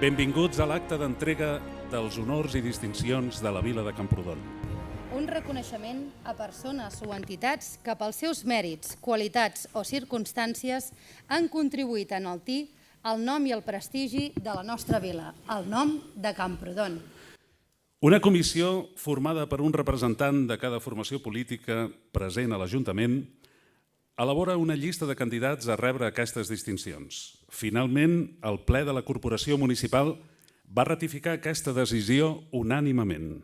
Benvinguts a l'acte d'entrega dels honors i distincions de la vila de Camprodon. Un reconeixement a persones o entitats que pels seus mèrits, qualitats o circumstàncies han contribuït a enaltir el nom i el prestigi de la nostra vila, el nom de Camprodon. Una comissió formada per un representant de cada formació política present a l'Ajuntament elabora una llista de candidats a rebre aquestes distincions. Finalment, el ple de la Corporació Municipal va ratificar aquesta decisió unànimement.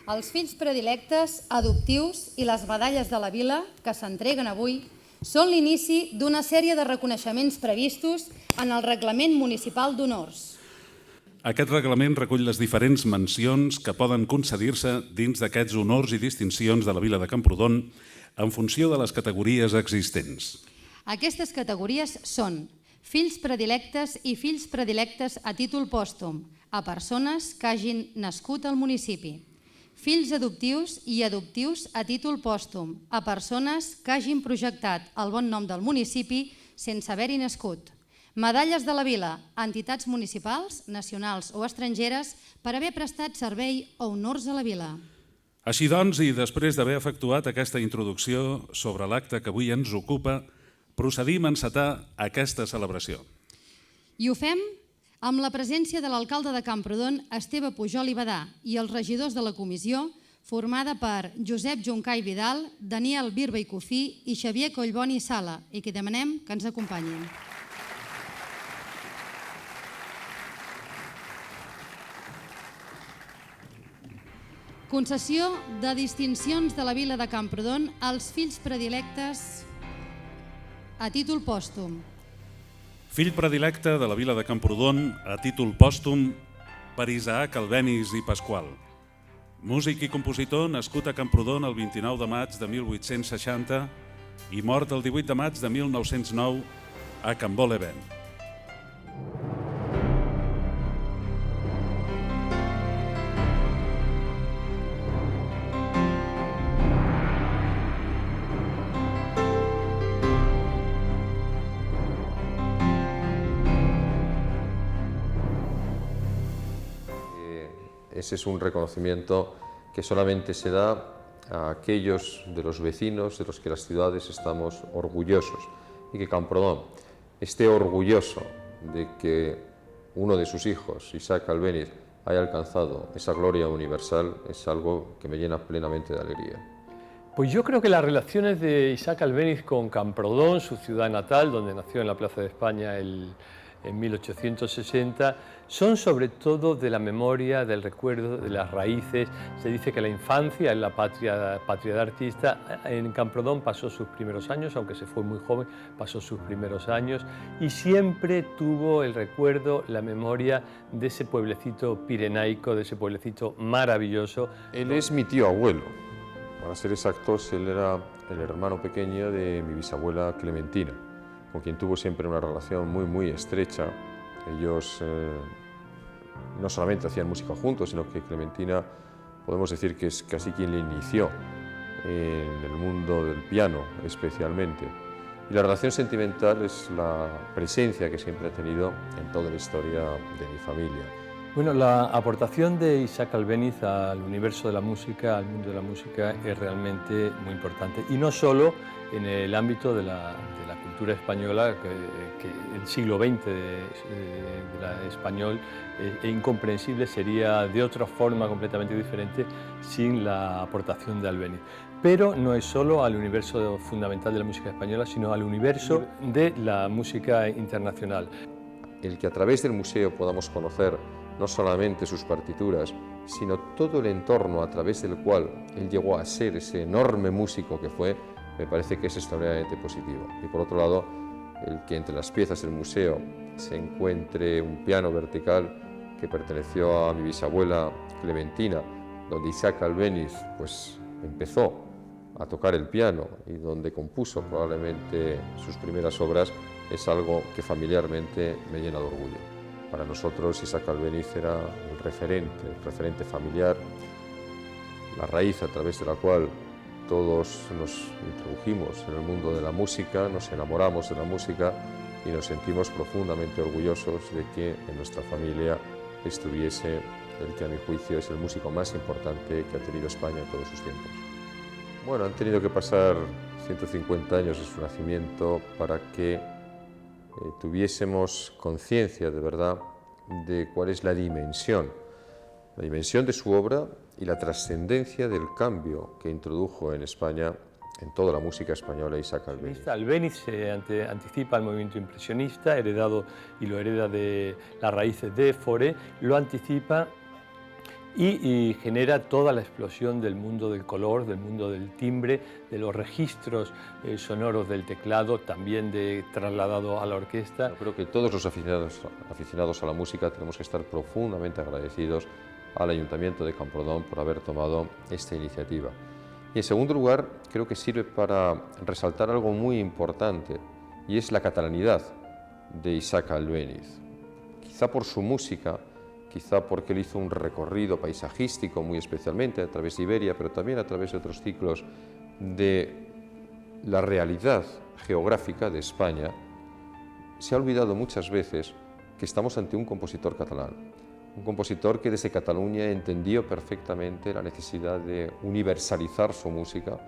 Els fills predilectes, adoptius i les medalles de la vila que s'entreguen avui són l'inici d'una sèrie de reconeixements previstos en el Reglament Municipal d'Honors. Aquest reglament recull les diferents mencions que poden concedir-se dins d'aquests honors i distincions de la vila de Camprodon en funció de les categories existents. Aquestes categories són fills predilectes i fills predilectes a títol pòstum a persones que hagin nascut al municipi. Fills adoptius i adoptius a títol pòstum a persones que hagin projectat el bon nom del municipi sense haver-hi nascut. Medalles de la vila a entitats municipals, nacionals o estrangeres per haver prestat servei o honors a la vila. Així doncs, i després d'haver efectuat aquesta introducció sobre l'acte que avui ens ocupa, procedim a encetar aquesta celebració. I ho fem amb la presència de l'alcalde de Camprodon, Esteve Pujol i Badà, i els regidors de la comissió, formada per Josep Juncà i Vidal, Daniel Birba i Cofí i Xavier Collboni i Sala, i que demanem que ens acompanyin. Concessió de distincions de la vila de Camprodon als fills predilectes a títol pòstum. Fill predilecte de la vila de Camprodon a títol pòstum per Isaac Albéniz i Pasqual. Músic i compositor nascut a Camprodon el 29 de maig de 1860 i mort el 18 de maig de 1909 a Cambó-les-Bains. Ese es un reconocimiento que solamente se da a aquellos de los vecinos de los que las ciudades estamos orgullosos y que Camprodon esté orgulloso de que uno de sus hijos, Isaac Albéniz, haya alcanzado esa gloria universal es algo que me llena plenamente de alegría. Pues yo creo que las relaciones de Isaac Albéniz con Camprodon, su ciudad natal, donde nació en la Plaza de España en 1860, son sobre todo de la memoria, del recuerdo, de las raíces. Se dice que la infancia es la patria de artista. En Camprodon pasó sus primeros años, aunque se fue muy joven, pasó sus primeros años y siempre tuvo el recuerdo, la memoria de ese pueblecito pirenaico, de ese pueblecito maravilloso. Él es mi tío abuelo. Para ser exactos, él era el hermano pequeño de mi bisabuela Clementina, con quien tuvo siempre una relación muy estrecha. Ellos no solamente hacían música juntos, sino que Clementina podemos decir que es casi quien le inició en el mundo del piano especialmente. Y la relación sentimental es la presencia que siempre ha tenido en toda la historia de mi familia. Bueno, la aportación de Isaac Albéniz al universo de la música, al mundo de la música, es realmente muy importante. Y no solo en el ámbito de la cultura española, que el siglo XX español es incomprensible, sería de otra forma completamente diferente sin la aportación de Albéniz. Pero no es solo al universo fundamental de la música española, sino al universo de la música internacional. El que a través del museo podamos conocer no solamente sus partituras, sino todo el entorno a través del cual él llegó a ser ese enorme músico que fue, me parece que es extraordinariamente positivo. Y por otro lado, el que entre las piezas del museo se encuentre un piano vertical que perteneció a mi bisabuela Clementina, donde Isaac Albéniz pues, empezó a tocar el piano y donde compuso probablemente sus primeras obras, es algo que familiarmente me llena de orgullo. Para nosotros Isaac Albéniz era el referente familiar, la raíz a través de la cual todos nos introdujimos en el mundo de la música, nos enamoramos de la música y nos sentimos profundamente orgullosos de que en nuestra familia estuviese el que a mi juicio es el músico más importante que ha tenido España en todos sus tiempos. Bueno, han tenido que pasar 150 años de su nacimiento para que tuviésemos conciencia de verdad de cuál es la dimensión de su obra y la trascendencia del cambio que introdujo en España, en toda la música española, Isaac Albéniz. Albéniz se anticipa al movimiento impresionista, heredado y lo hereda de las raíces de Fauré, lo anticipa y genera toda la explosión del mundo del color, del mundo del timbre, de los registros sonoros del teclado, también trasladado a la orquesta. Yo creo que todos los aficionados a la música tenemos que estar profundamente agradecidos al Ayuntamiento de Camprodón por haber tomado esta iniciativa. Y en segundo lugar, creo que sirve para resaltar algo muy importante, y es la catalanidad de Isaac Albéniz. Quizá por su música, quizá porque él hizo un recorrido paisajístico muy especialmente a través de Iberia, pero también a través de otros ciclos de la realidad geográfica de España, se ha olvidado muchas veces que estamos ante un compositor catalán, un compositor que desde Cataluña entendió perfectamente la necesidad de universalizar su música,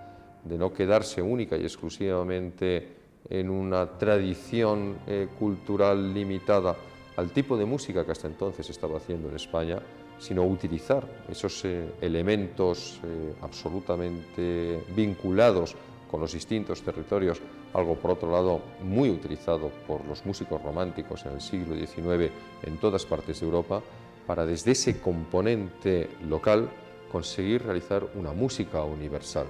de no quedarse única y exclusivamente en una tradición cultural limitada al tipo de música que hasta entonces se estaba haciendo en España, sino utilizar esos elementos absolutamente vinculados con los distintos territorios, algo por otro lado muy utilizado por los músicos románticos en el siglo XIX en todas partes de Europa, para desde ese componente local conseguir realizar una música universal.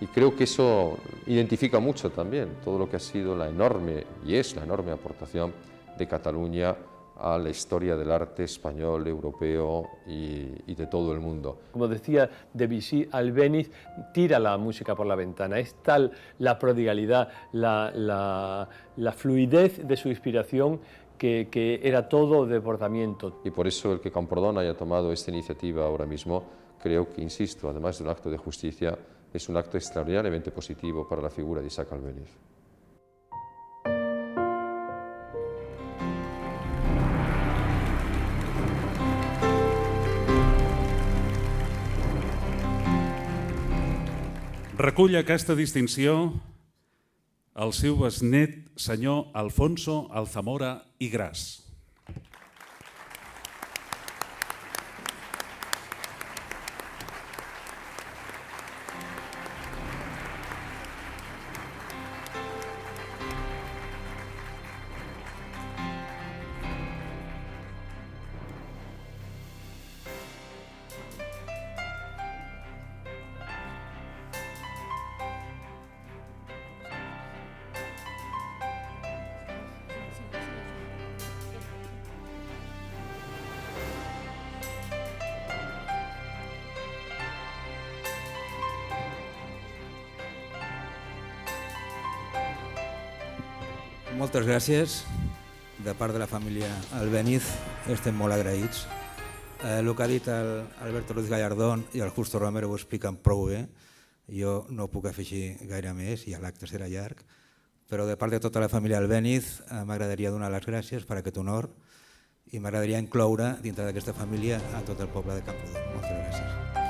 Y creo que eso identifica mucho también todo lo que ha sido la enorme, y es la enorme aportación de Cataluña a la historia del arte español, europeo y de todo el mundo. Como decía Debussy, Albéniz tira la música por la ventana. Es tal la prodigalidad, la fluidez de su inspiración que era todo desbordamiento. Y por eso el que Camprodón haya tomado esta iniciativa ahora mismo, creo que, insisto, además de un acto de justicia, es un acto extraordinariamente positivo para la figura de Isaac Albéniz. Recull aquesta distinció el seu besnet, senyor Alfonso Alzamora i Gras. Moltes gràcies. De part de la família Albéniz estem molt agraïts. El que ha dit Alberto Ruiz Gallardón i el Justo Romero ho expliquen prou bé. Jo no puc afegir gaire més i l'acte serà llarg, però de part de tota la família Albéniz m'agradaria donar les gràcies per aquest honor i m'agradaria incloure dintre d'aquesta família a tot el poble de Camprodon. Moltes gràcies.